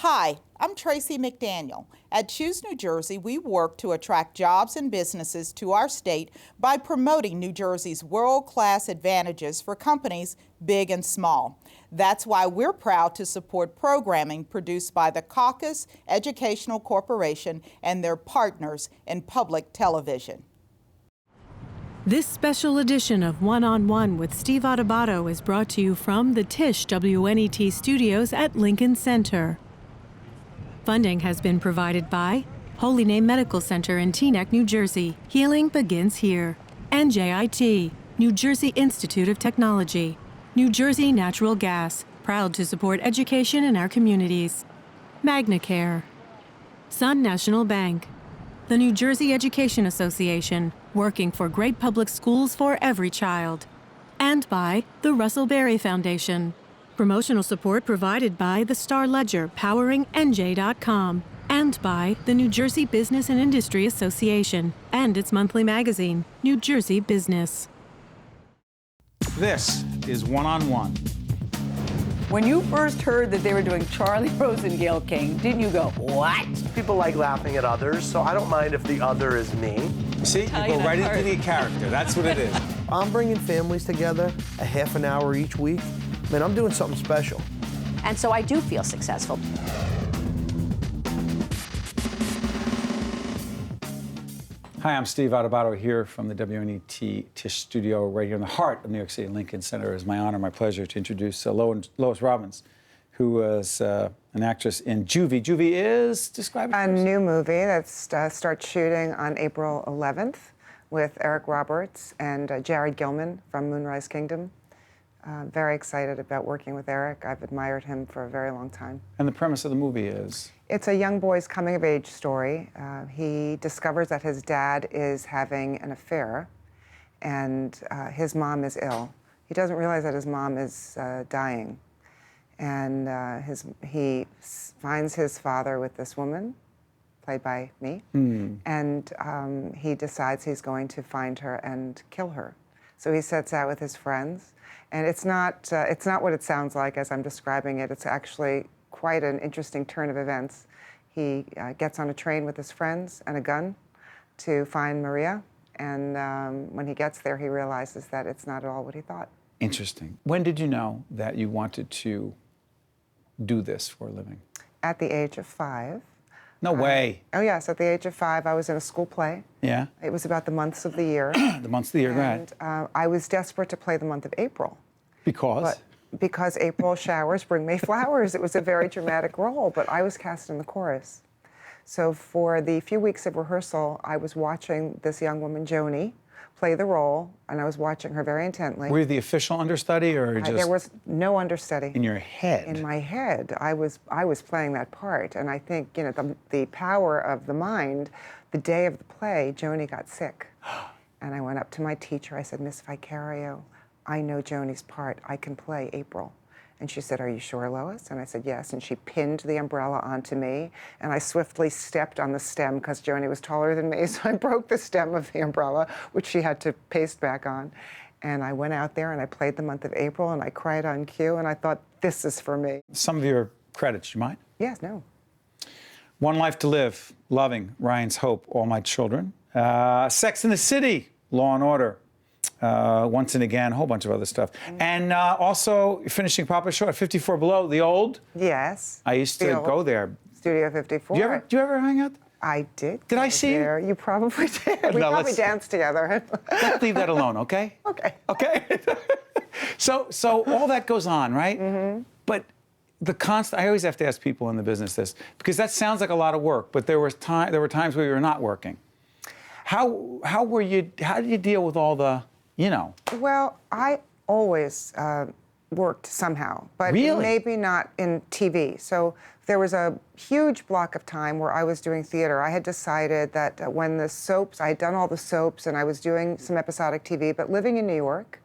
Hi, I'm Tracy McDaniel. At Choose New Jersey, we work to attract jobs and businesses to our state by promoting New Jersey's world-class advantages for companies big and small. That's why we're proud to support programming produced by the Caucus Educational Corporation and their partners in public television. This special edition of One-on-One with Steve Adubato is brought to you from the Tisch WNET studios at Lincoln Center. Funding has been provided by Holy Name Medical Center in Teaneck, New Jersey. Healing begins here. And JIT, New Jersey Institute of Technology. New Jersey Natural Gas, proud to support education in our communities. MagnaCare. Sun National Bank. The New Jersey Education Association, working for great public schools for every child. And by the Russell Berry Foundation. Promotional support provided by the Star Ledger, powering NJ.com, and by the New Jersey Business and Industry Association and its monthly magazine, New Jersey Business. This is One-on-One. When you first heard that they were doing Charlie Rose and Gayle King, didn't you go, what? People like laughing at others, so I don't mind if the other is me. See, you go right into the character. That's what it is. I'm bringing families together a half an hour each week. Man, I'm doing something special. And so I do feel successful. Hi, I'm Steve Adubato here from the WNET Tisch studio right here in the heart of New York City, Lincoln Center. It's my honor, my pleasure to introduce Lois Robbins, who was an actress in Juvie. Juvie is, describe it a new movie that starts shooting on April 11th with Eric Roberts and Jared Gilman from Moonrise Kingdom. Very excited about working with Eric. I've admired him for a very long time. And the premise of the movie is? It's a young boy's coming-of-age story. He discovers that his dad is having an affair, and his mom is ill. He doesn't realize that his mom is dying. And he finds his father with this woman, played by me, and he decides he's going to find her and kill her. So he sets out with his friends. And it's not what it sounds like as I'm describing it. It's actually quite an interesting turn of events. He gets on a train with his friends and a gun to find Maria. And when he gets there, he realizes that it's not at all what he thought. Interesting. When did you know that you wanted to do this for a living? At the age of 5. No way. Oh, yes. At the age of 5, I was in a school play. Yeah. It was about the months of the year. The months of the year, go ahead. And I was desperate to play the month of April. Because? Because April showers bring May flowers. It was a very dramatic role, but I was cast in the chorus. So for the few weeks of rehearsal, I was watching this young woman, Joni, play the role, and I was watching her very intently. Were you the official understudy, or just? There was no understudy. In your head? In my head. I was playing that part, and I think, you know, the power of the mind, the day of the play, Joni got sick. And I went up to my teacher, I said, Miss Vicario, I know Joni's part, I can play April. And she said, are you sure, Lois? And I said, yes. And she pinned the umbrella onto me, and I swiftly stepped on the stem because Joni was taller than me, so I broke the stem of the umbrella, which she had to paste back on. And I went out there and I played the month of April, and I cried on cue, and I thought, this is for me. Some of your credits, you mind? Yes, no. One Life to Live, Loving, Ryan's Hope, All My Children. Sex and the City, Law and Order. Once and Again, a whole bunch of other stuff. And also, you're finishing Papa Show at 54 Below, the old? Yes. I used to go there. Studio 54. Do you ever hang out? I did. Did I see you? You probably did. We probably danced together. Let's leave that alone, okay? Okay. Okay? So all that goes on, right? Mm-hmm. But I always have to ask people in the business this, because that sounds like a lot of work, but there were times where you were not working. How did you deal with all the, you know? Well, I always worked somehow, but really? Maybe not in TV. So there was a huge block of time where I was doing theater. I had decided that when the soaps, I had done all the soaps and I was doing some episodic TV, but living in New York,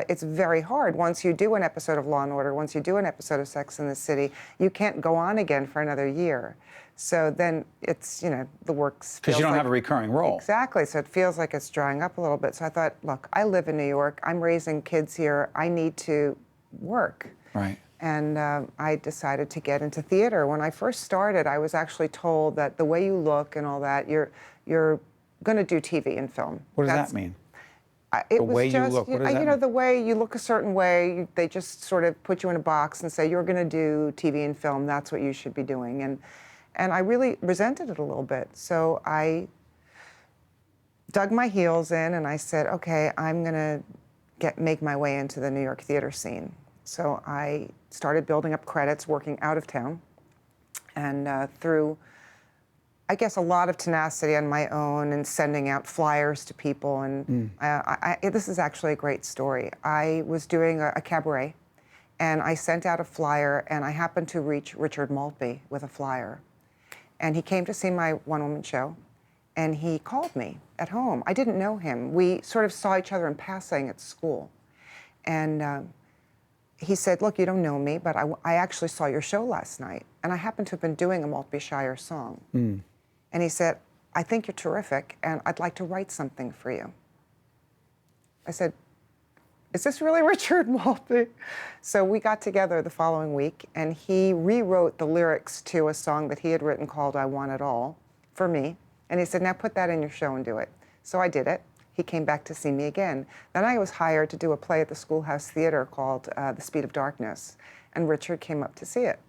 it's very hard. Once you do an episode of Law and Order, once you do an episode of Sex and the City, you can't go on again for another year. So then it's, you know, the work's... Because you don't have a recurring role. Exactly. So it feels like it's drying up a little bit. So I thought, look, I live in New York. I'm raising kids here. I need to work. Right. And I decided to get into theater. When I first started, I was actually told that the way you look and all that, you're going to do TV and film. What does that mean? It The was way you just, look, what does that you know, mean? the way you look a certain way, they just sort of put you in a box and say, you're going to do TV and film, that's what you should be doing. And I really resented it a little bit. So I dug my heels in and I said, okay, I'm going to make my way into the New York theater scene. So I started building up credits, working out of town, and through, I guess, a lot of tenacity on my own and sending out flyers to people. And this is actually a great story. I was doing a cabaret, and I sent out a flyer, and I happened to reach Richard Maltby with a flyer. And he came to see my one-woman show, and he called me at home. I didn't know him. We sort of saw each other in passing at school. And he said, look, you don't know me, but I actually saw your show last night, and I happen to have been doing a Maltby-Shire song. And he said, I think you're terrific, and I'd like to write something for you. I said, is this really Richard Maltby? So we got together the following week, and he rewrote the lyrics to a song that he had written called I Want It All for me. And he said, now put that in your show and do it. So I did it. He came back to see me again. Then I was hired to do a play at the Schoolhouse Theater called The Speed of Darkness, and Richard came up to see it.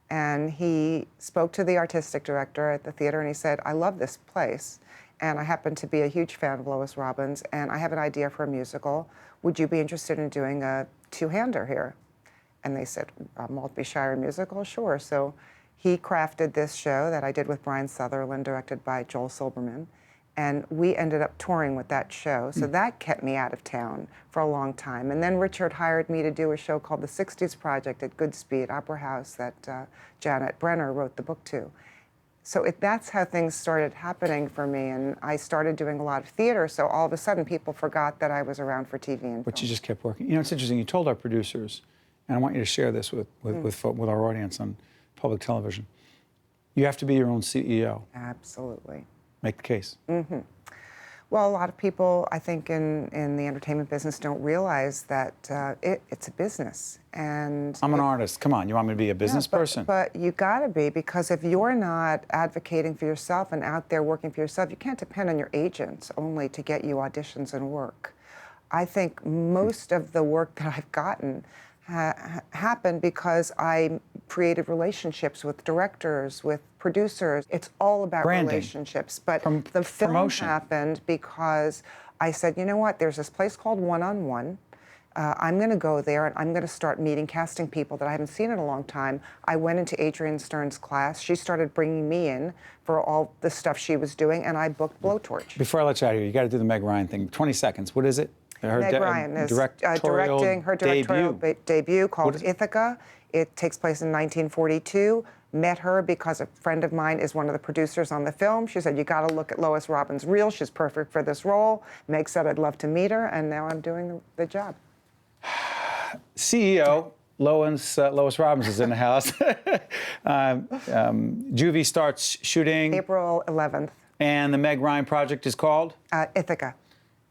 And he spoke to the artistic director at the theater, and he said, I love this place, and I happen to be a huge fan of Lois Robbins, and I have an idea for a musical. Would you be interested in doing a two-hander here? And they said, a Maltby-Shire musical? Sure. So he crafted this show that I did with Brian Sutherland, directed by Joel Silberman. And we ended up touring with that show. So that kept me out of town for a long time. And then Richard hired me to do a show called The 60s Project at Goodspeed Opera House that Janet Brenner wrote the book to. So that's how things started happening for me. And I started doing a lot of theater. So all of a sudden, people forgot that I was around for TV and But film. you just kept working. You know, it's interesting. You told our producers, and I want you to share this with our audience on public television. You have to be your own CEO. Absolutely. Make the case. Well, a lot of people, I think, in the entertainment business don't realize that it's a business. And I'm an artist. Come on, you want me to be a business person? But you gotta be, because if you're not advocating for yourself and out there working for yourself, you can't depend on your agents only to get you auditions and work. I think most of the work that I've gotten happened because I created relationships with directors, with producers. It's all about branding. Relationships. But the film promotion. happened because I said, you know what, there's this place called One-on-One. I'm going to go there and I'm going to start meeting casting people that I haven't seen in a long time. I went into Adrian Stern's class. She started bringing me in for all the stuff she was doing, and I booked Blowtorch. Before I let you out of here, you got to do the Meg Ryan thing. 20 seconds. What is it? Meg Ryan is directorial directing her directorial debut called it? Ithaca. It takes place in 1942. Met her because a friend of mine is one of the producers on the film. She said, you got to look at Lois Robbins' reel. She's perfect for this role. Meg said, I'd love to meet her, and now I'm doing the job. CEO, Lois Robbins is in the house. Juvie starts shooting. April 11th. And the Meg Ryan project is called? Ithaca.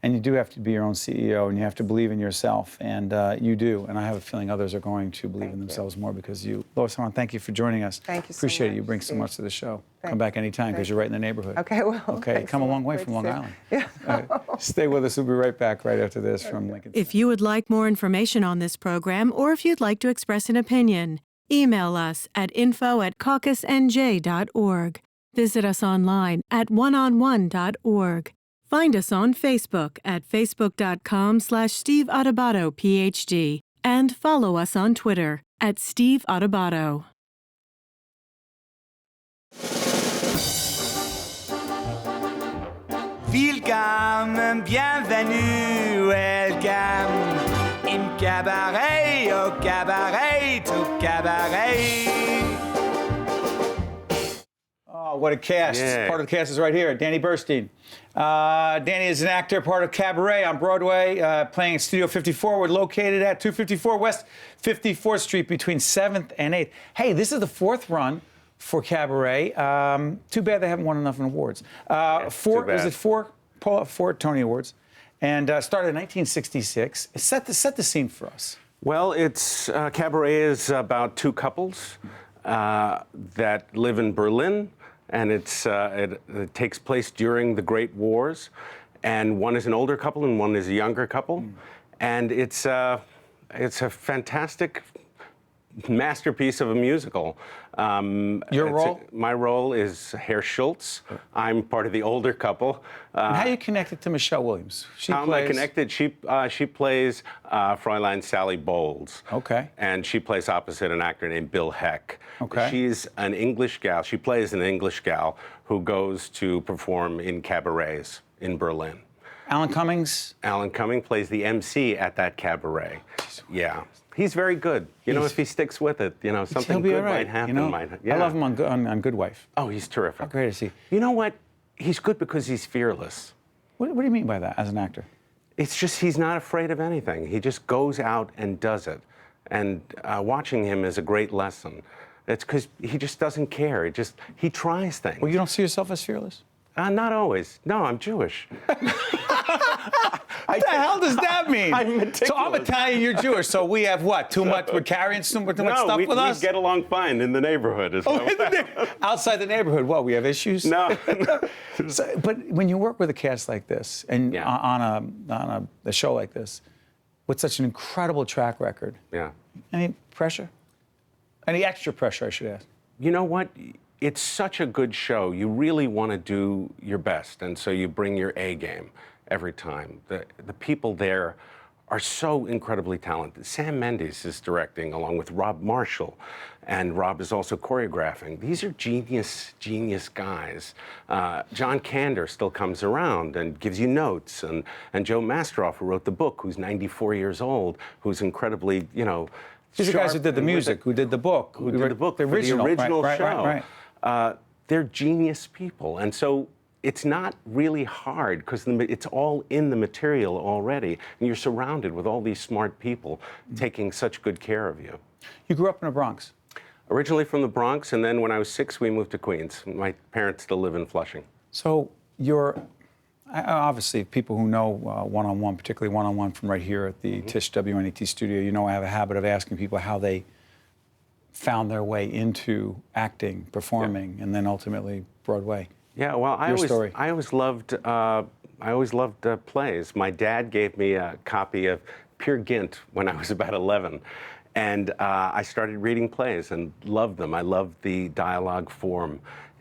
And you do have to be your own CEO, and you have to believe in yourself, and you do. And I have a feeling others are going to believe in themselves more because you. Lois, I want to thank you for joining us. Thank you so Appreciate much, it. You bring so Steve. much to the show. Thank Come back anytime you. because you're right in the neighborhood. Okay, well. Okay, thanks come a lot. long way Great from to Long see Island. you. Yeah. Stay with us. We'll be right back right after this from Lincoln. If you would like more information on this program, or if you'd like to express an opinion, email us at info@caucusnj.org. Visit us online at oneonone.org. Find us on Facebook at facebook.com/Steve Adubato, PhD, and follow us on Twitter at Steve Adubato. Welcome, bienvenue, welcome. In cabaret, au cabaret, au cabaret. Oh, what a cast. Yeah. Part of the cast is right here. Danny Burstein. Danny is an actor, part of Caberet on Broadway, playing at Studio 54. We're located at 254 West 54th Street between 7th and 8th. Hey, this is the fourth run for Caberet. Too bad they haven't won enough awards. too bad. Four Tony Awards. And started in 1966. Set the scene for us. Well, it's Caberet is about two couples that live in Berlin, and it takes place during the Great Wars. And one is an older couple, and one is a younger couple, and it's a fantastic masterpiece of a musical. Your role? My role is Herr Schultz. I'm part of the older couple. And how are you connected to Michelle Williams? How am I connected? She plays Fräulein Sally Bowles. Okay. And she plays opposite an actor named Bill Heck. Okay. She's an English gal. She plays an English gal who goes to perform in cabarets in Berlin. Alan Cummings? Alan Cummings plays the MC at that cabaret. Yeah. He's very good. You know, if he sticks with it, you know, something good might happen. I love him on Good Wife. Oh, he's terrific. How great is he? You know what? He's good because he's fearless. What do you mean by that as an actor? It's just he's not afraid of anything. He just goes out and does it. And watching him is a great lesson. It's because he just doesn't care. He tries things. Well, you don't see yourself as fearless? Not always. No, I'm Jewish. What the hell does that mean? I'm meticulous. So I'm Italian, you're Jewish. So we have what? Too much? We're carrying too much stuff with us? We get along fine in the neighborhood. Outside the neighborhood, what? We have issues? No. But when you work with a cast like this and on a show like this, with such an incredible track record, any pressure? Any extra pressure, I should ask? You know what? It's such a good show. You really want to do your best, and so you bring your A game every time. The people there are so incredibly talented. Sam Mendes is directing along with Rob Marshall, and Rob is also choreographing. These are genius guys. John Kander still comes around and gives you notes, and Joe Masteroff, who wrote the book, who's 94 years old, who's incredibly, you know, these are guys who did the music, who did the book, who did the book, the original show. Right. They're genius people, and so it's not really hard because it's all in the material already, and you're surrounded with all these smart people taking such good care of you. You grew up in the Bronx? Originally from the Bronx, and then when I was 6, we moved to Queens. My parents still live in Flushing. So you're obviously people who know one-on-one, particularly one-on-one from right here at the Tisch WNET studio, you know I have a habit of asking people how they found their way into acting, performing, and then ultimately Broadway. Yeah, well, I always loved plays. My dad gave me a copy of Peer Gynt when I was about 11, and I started reading plays and loved them. I loved the dialogue form.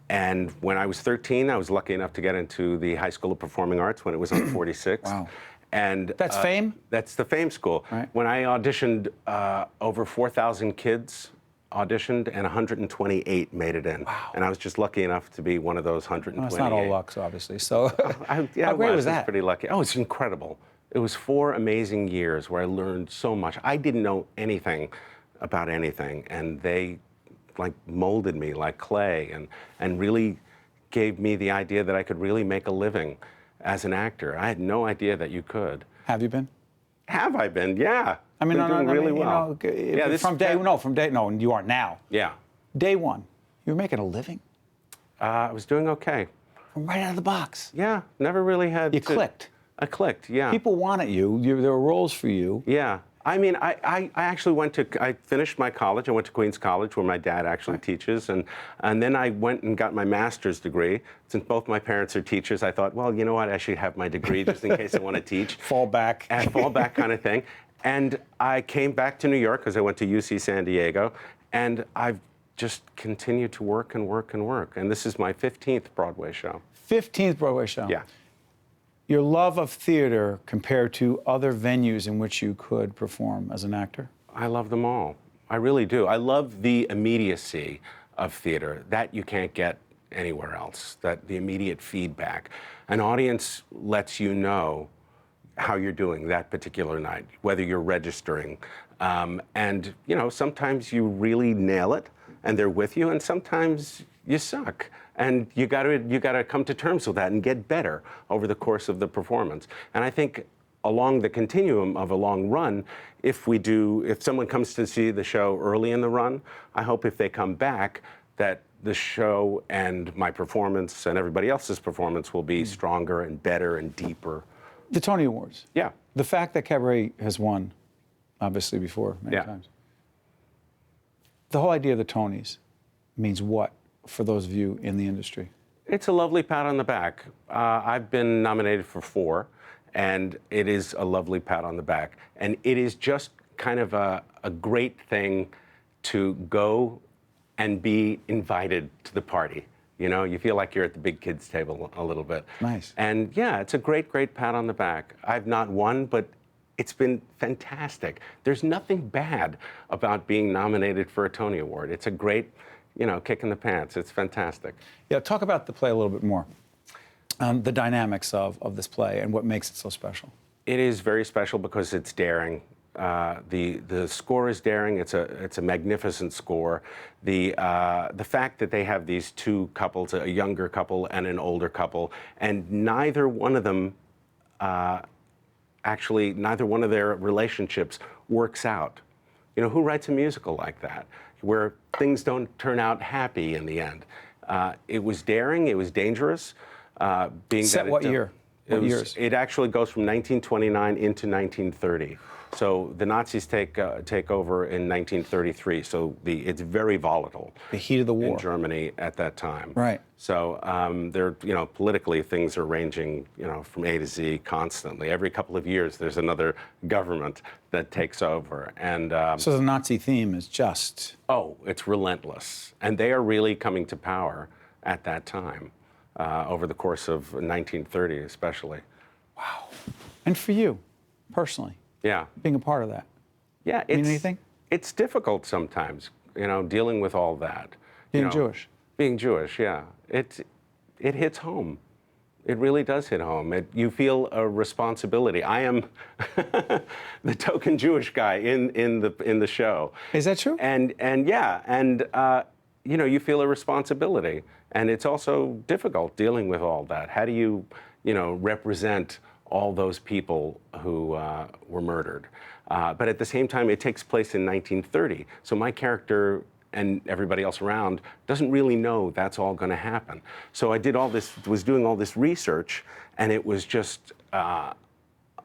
And when I was 13, I was lucky enough to get into the High School of Performing Arts when it was on 46. Wow. And that's Fame? That's the Fame School. Right. When I auditioned, over 4,000 kids auditioned, and 128 made it in. Wow. And I was just lucky enough to be one of those 128. Well, it's not all luck, obviously. So how great was that? I was pretty lucky. Oh, it's incredible. It was 4 amazing years where I learned so much. I didn't know anything about anything, and they like molded me like clay and really gave me the idea that I could really make a living as an actor. I had no idea that you could. Have you been? Have I been? Yeah. I mean, doing really well. You know, no, you are now. Yeah. Day one, you were making a living? I was doing okay. From right out of the box? Yeah, never really had clicked? I clicked, yeah. People wanted you. There were roles for you. Yeah. I mean, I actually I finished my college. I went to Queens College where my dad actually teaches. And then I went and got my master's degree. Since both my parents are teachers, I thought, well, you know what? I should have my degree just in case I want to teach. Fall back. Fall back kind of thing. And I came back to New York because I went to UC San Diego. And I've just continued to work and work and work. And this is my 15th Broadway show. 15th Broadway show? Yeah. Your love of theater compared to other venues in which you could perform as an actor? I love them all. I really do. I love the immediacy of theater. That you can't get anywhere else, that the immediate feedback. An audience lets you know how you're doing that particular night, whether you're registering. And, you know, sometimes you really nail it and they're with you, and sometimes you suck. And you gotta come to terms with that and get better over the course of the performance. And I think along the continuum of a long run, if someone comes to see the show early in the run, I hope if they come back that the show and my performance and everybody else's performance will be stronger and better and deeper. The Tony Awards. Yeah. The fact that Caberet has won obviously, before many Yeah. times. The whole idea of the Tonys means what for those of you in the industry? It's a lovely pat on the back. I've been nominated for 4, and it is a lovely pat on the back. And it is just kind of a great thing to go and be invited to the party. You know, you feel like you're at the big kids' table a little bit. Nice. And yeah, it's a great, great pat on the back. I've not won, but it's been fantastic. There's nothing bad about being nominated for a Tony Award. It's a great, you know, kick in the pants. It's fantastic. Yeah, talk about the play a little bit more. The dynamics of this play and what makes it so special. It is very special because it's daring. The score is daring. It's a magnificent score. The fact that they have these 2 couples, a younger couple and an older couple, and neither one of them, actually, neither one of their relationships works out. You know, who writes a musical like that, where things don't turn out happy in the end? It was daring. It was dangerous. Being Set that what year? What years? It actually goes from 1929 into 1930. So the Nazis take over in 1933. So it's very volatile. The heat of the war in Germany at that time. Right. So you know, politically things are ranging, you know, from A to Z constantly. Every couple of years there's another government that takes over, and So the Nazi theme is just... oh, it's relentless, and they are really coming to power at that time, over the course of 1930, especially. Wow. And for you, personally, Yeah. being a part of that. Yeah, Mean anything? It's difficult sometimes, you know, dealing with all that. Being you know, Jewish. Being Jewish, yeah. It hits home. It really does hit home. You feel a responsibility. I am the token Jewish guy in the show. Is that true? And yeah, and you know, you feel a responsibility, and it's also difficult dealing with all that. How do you know, represent all those people who were murdered? But at the same time, it takes place in 1930. So my character and everybody else around doesn't really know that's all going to happen. So I was doing all this research, and it was just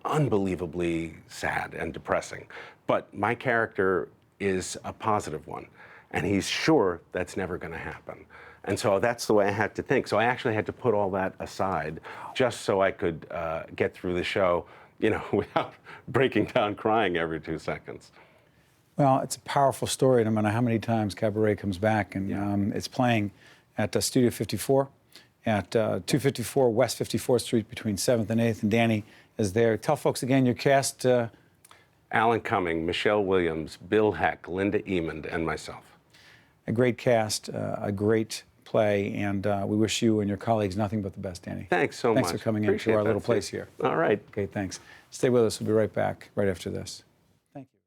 unbelievably sad and depressing. But my character is a positive one, and he's sure that's never going to happen. And so that's the way I had to think. So I actually had to put all that aside just so I could get through the show, you know, without breaking down crying every 2 seconds. Well, it's a powerful story, no matter how many times Caberet comes back, and it's playing at Studio 54 at 254 West 54th Street between 7th and 8th, and Danny is there. Tell folks again your cast. Alan Cumming, Michelle Williams, Bill Heck, Linda Emond, and myself. A great cast, a great play, and we wish you and your colleagues nothing but the best, Danny. Thanks so much. Thanks for coming Appreciate into our that, little too. place here. All right. Okay, thanks. Stay with us. We'll be right back right after this. Thank you.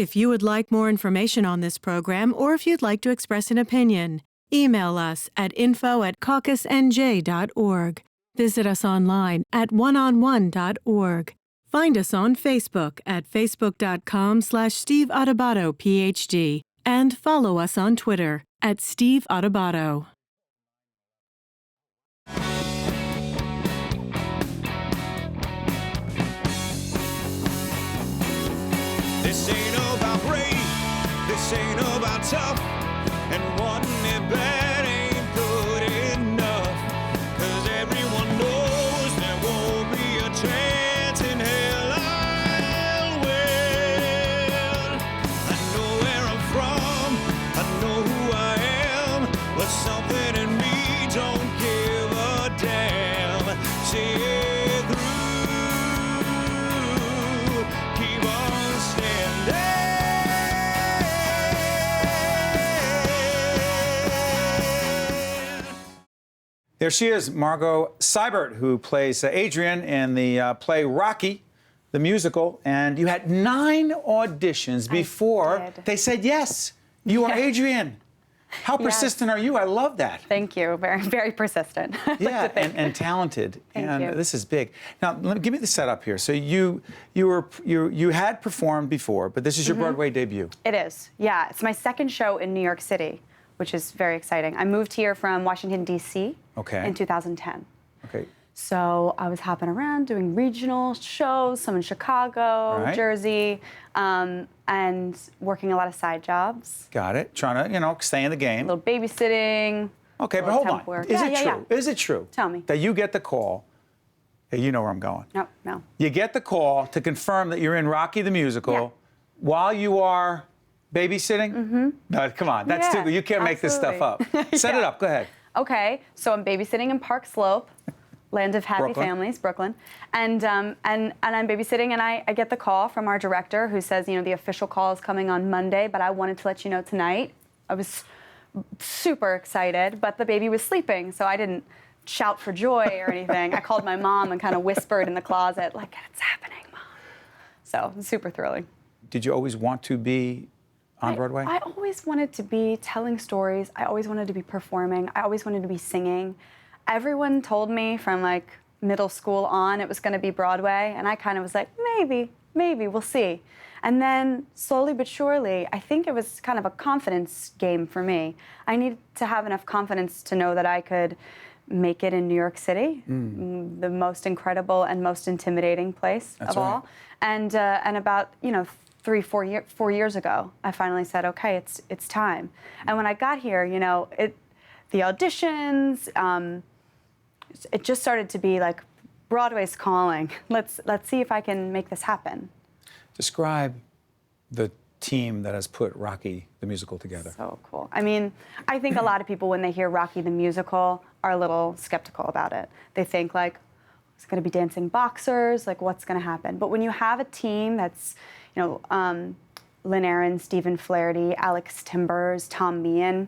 If you would like more information on this program, or if you'd like to express an opinion, email us at info@caucusnj.org. Visit us online at oneonone.org. Find us on Facebook at facebook.com/Steve Adubato, PhD, and follow us on Twitter at Steve Adubato. This ain't about brave, this ain't about tough, and wanting it bad ain't good enough. 'Cause everyone knows there won't be a chance in hell I'll win. I know where I'm from, I know who I am, but something in me don't give a damn. See it through, keep on standing. There she is, Margo Seibert, who plays Adrian in the play Rocky, the musical. And you had 9 auditions before did. they said yes. You are Adrian. How persistent are you? I love that. Thank you. Very, very persistent. Yeah, and talented. Thank you. This is big. Now, give me the setup here. So you had performed before, but this is your Broadway debut. It is. Yeah, it's my second show in New York City, which is very exciting. I moved here from Washington, D.C. Okay. in 2010. Okay. So I was hopping around doing regional shows, some in Chicago, Right. Jersey, and working a lot of side jobs. Got it. Trying to, stay in the A game. little babysitting. Okay, but little hold on. temp work. Is Yeah, it yeah, true? yeah. Is it true? Tell me. That you get the call. Hey, you know where I'm going. No. You get the call to confirm that you're in Rocky the Musical Yeah. while you are babysitting? Mm-hmm. No, come on. That's Yeah, too good. You can't make this stuff up. absolutely. Set it Yeah. up. Go ahead. Okay, so I'm babysitting in Park Slope, land of happy Brooklyn. families, Brooklyn, and I'm babysitting, and I get the call from our director who says, the official call is coming on Monday, but I wanted to let you know tonight. I was super excited, but the baby was sleeping, so I didn't shout for joy or anything. I called my mom and kind of whispered in the closet, like, it's happening, Mom. So super thrilling. Did you always want to be on Broadway? I always wanted to be telling stories. I always wanted to be performing. I always wanted to be singing. Everyone told me from like middle school on it was going to be Broadway, and I kind of was like, maybe, we'll see. And then slowly but surely, I think it was kind of a confidence game for me. I needed to have enough confidence to know that I could make it in New York City, the most incredible and most intimidating place That's of right. all. And about 4 years ago, I finally said, okay, it's time. And when I got here, the auditions, it just started to be like, Broadway's calling. Let's see if I can make this happen. Describe the team that has put Rocky the Musical together. So cool. I mean, I think a lot of people, when they hear Rocky the Musical, are a little skeptical about it. They think like, it's going to be dancing boxers, like what's going to happen? But when you have a team that's, Lynn Aaron, Stephen Flaherty, Alex Timbers, Tom Meehan,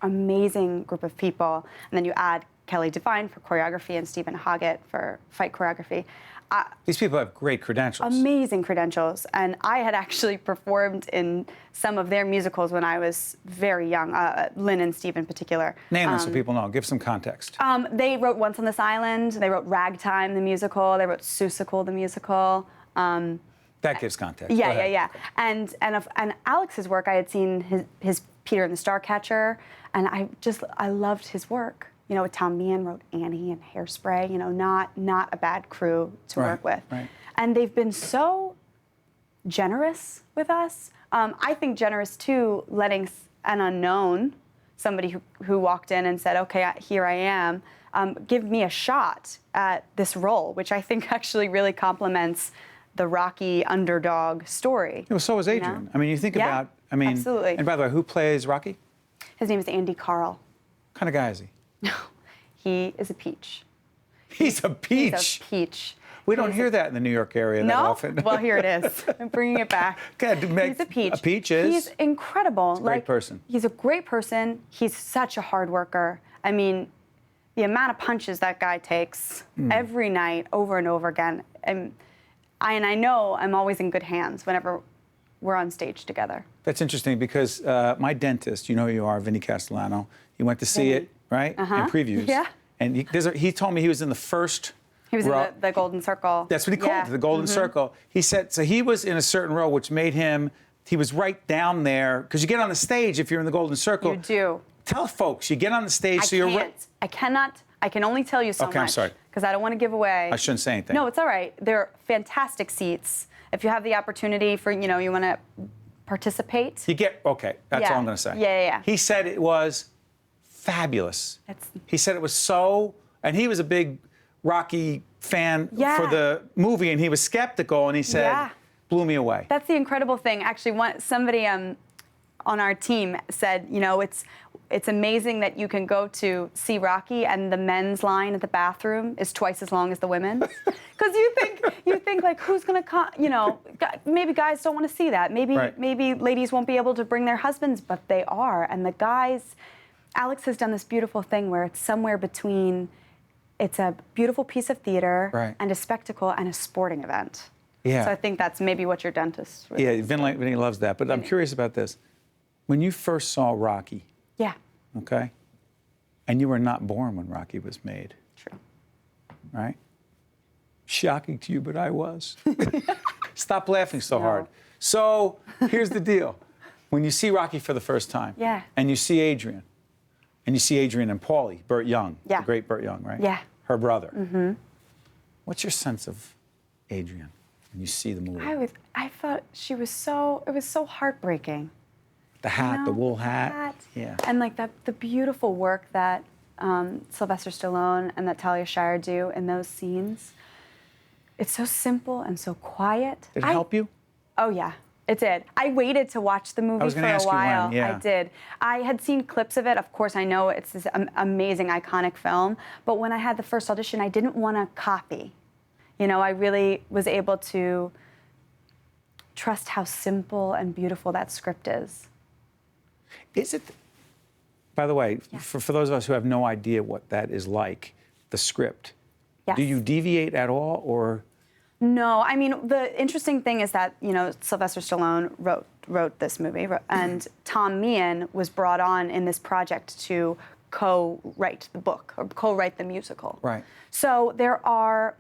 amazing group of people. And then you add Kelly Devine for choreography and Stephen Hoggett for fight choreography. These people have great credentials. Amazing credentials. And I had actually performed in some of their musicals when I was very young, Lynn and Steve in particular. Name them so people know. Give some context. They wrote Once on This Island. They wrote Ragtime, the musical. They wrote Seussical, the musical. That gives context. Yeah, Go ahead. yeah. And Alex's work, I had seen his Peter and the Starcatcher, and I loved his work. Tom Meehan wrote Annie and Hairspray. Not a bad crew to work with. Right. And they've been so generous with us. I think generous too, letting an unknown, somebody who walked in and said, "Okay, here I am," give me a shot at this role, which I think actually really complements the Rocky underdog story. Well, so is Adrian. I mean, you think about. Absolutely. And by the way, who plays Rocky? His name is Andy Carl. What kind of guy is he? He is a peach. He's a peach. He's a peach. We don't hear that in the New York area that often. Well, here it is. I'm bringing it back. He's a peach. A peach is? He's incredible. He's a great person. He's a great person. He's such a hard worker. I mean, the amount of punches that guy takes every night, over and over again. And I know I'm always in good hands whenever we're on stage together. That's interesting because my dentist, you know who you are, Vinny Castellano, you went to see it, right? In previews. Yeah. And he told me he was in the first He was row. in the Golden Circle. That's what he called it, the Golden Circle. He said, so he was in a certain row, which made him, he was right down there, because you get on the stage if you're in the Golden Circle. You do. Tell folks, you get on the stage, so you're right. I cannot. I can only tell you so much. Okay, I'm sorry. Because I don't want to give away. I shouldn't say anything. No, it's all right. They're fantastic seats. If you have the opportunity for, you want to participate. You get, okay, that's all I'm going to say. Yeah. He said it was fabulous. He said it was so, and he was a big Rocky fan for the movie, and he was skeptical, and he said, blew me away. That's the incredible thing. Actually, somebody on our team said, it's amazing that you can go to see Rocky and the men's line at the bathroom is twice as long as the women's. Because you think like, who's gonna come? Maybe guys don't want to see that. Maybe ladies won't be able to bring their husbands, but they are. And the guys, Alex has done this beautiful thing where it's somewhere between. It's a beautiful piece of theater and a spectacle and a sporting event. Yeah. So I think that's maybe what your dentist. Really Vinny loves that. But I'm curious about this. When you first saw Rocky. Yeah. Okay. And you were not born when Rocky was made. True. Right? Shocking to you, but I was. Stop laughing so hard. So here's the deal. When you see Rocky for the first time, and you see Adrian, and Paulie, Burt Young, the great Burt Young, right? Yeah. her brother. Mm-hmm. What's your sense of Adrian when you see the movie? I thought it was so heartbreaking. The hat, the wool hat. Hat. Yeah. And like the beautiful work that Sylvester Stallone and that Talia Shire do in those scenes. It's so simple and so quiet. Did it help you? Oh yeah, it did. I waited to watch the movie for a while. I did. I had seen clips of it. Of course, I know it's this amazing, iconic film. But when I had the first audition, I didn't want to copy. You know, I really was able to trust how simple and beautiful that script is. Is it, by the way, for those of us who have no idea what that is like, the script, do you deviate at all, or? No, I mean, the interesting thing is that, you know, Sylvester Stallone wrote this movie, and Tom Meehan was brought on in this project to co-write the book, or co-write the musical. Right. So there are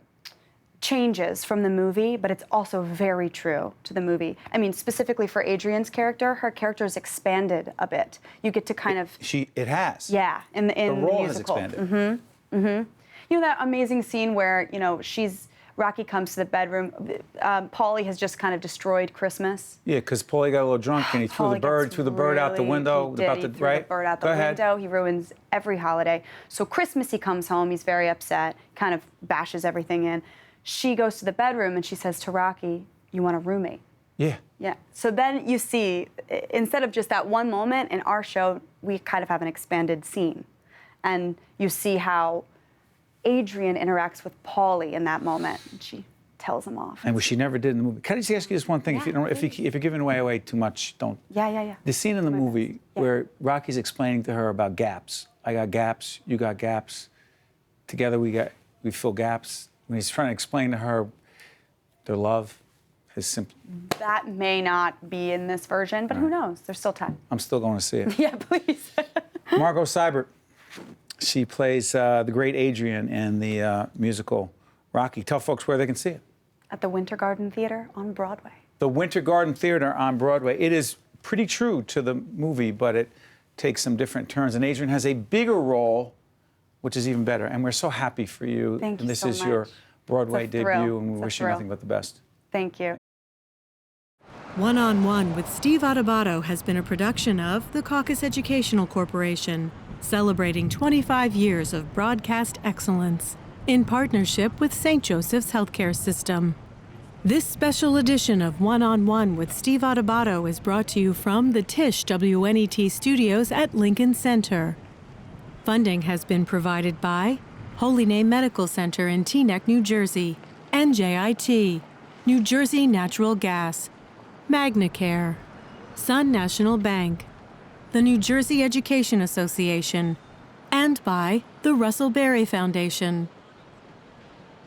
changes from the movie, but it's also very true to the movie. I mean, specifically for Adrian's character, her character is expanded a bit. You get to kind of... It has. Yeah, in the role musical. has expanded. Mm-hmm, mm-hmm. You know that amazing scene where, you know, Rocky comes to the bedroom. Paulie has just kind of destroyed Christmas. Yeah, because Paulie got a little drunk and he threw the bird out the window. He threw the bird out the window. He ruins every holiday. So Christmas, he comes home. He's very upset. Kind of bashes everything in. She goes to the bedroom and she says to Rocky, "You want a roommate?" Yeah. Yeah. So then you see, instead of just that one moment in our show, we kind of have an expanded scene, and you see how Adrian interacts with Paulie in that moment, and she tells him off. And what she never did in the movie. Can I just ask you this one thing? Yeah, if you're giving away too much, don't. Yeah. The scene in the movie where Rocky's explaining to her about gaps. I got gaps. You got gaps. Together we fill gaps. When he's trying to explain to her their love, his simple. That may not be in this version, but who knows? There's still time. I'm still going to see it. Yeah, please. Margo Seibert. She plays the great Adrian in the musical Rocky. Tell folks where they can see it. At the Winter Garden Theater on Broadway. The Winter Garden Theater on Broadway. It is pretty true to the movie, but it takes some different turns. And Adrian has a bigger role, which is even better. And we're so happy for you. Thank you this so is much. your Broadway debut, and we It's a wish you thrill. nothing but the best. Thank you. One-on-One with Steve Adubato has been a production of the Caucus Educational Corporation, celebrating 25 years of broadcast excellence in partnership with St. Joseph's Healthcare System. This special edition of One-on-One with Steve Adubato is brought to you from the Tisch WNET studios at Lincoln Center. Funding has been provided by Holy Name Medical Center in Teaneck, New Jersey, NJIT, New Jersey Natural Gas, MagnaCare, Sun National Bank, the New Jersey Education Association, and by the Russell Berry Foundation.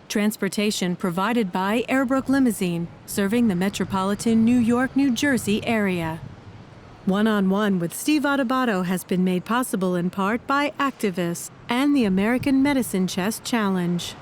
Transportation provided by Airbrook Limousine, serving the metropolitan New York, New Jersey area. One-on-One with Steve Adubato has been made possible in part by activists and the American Medicine Chest Challenge.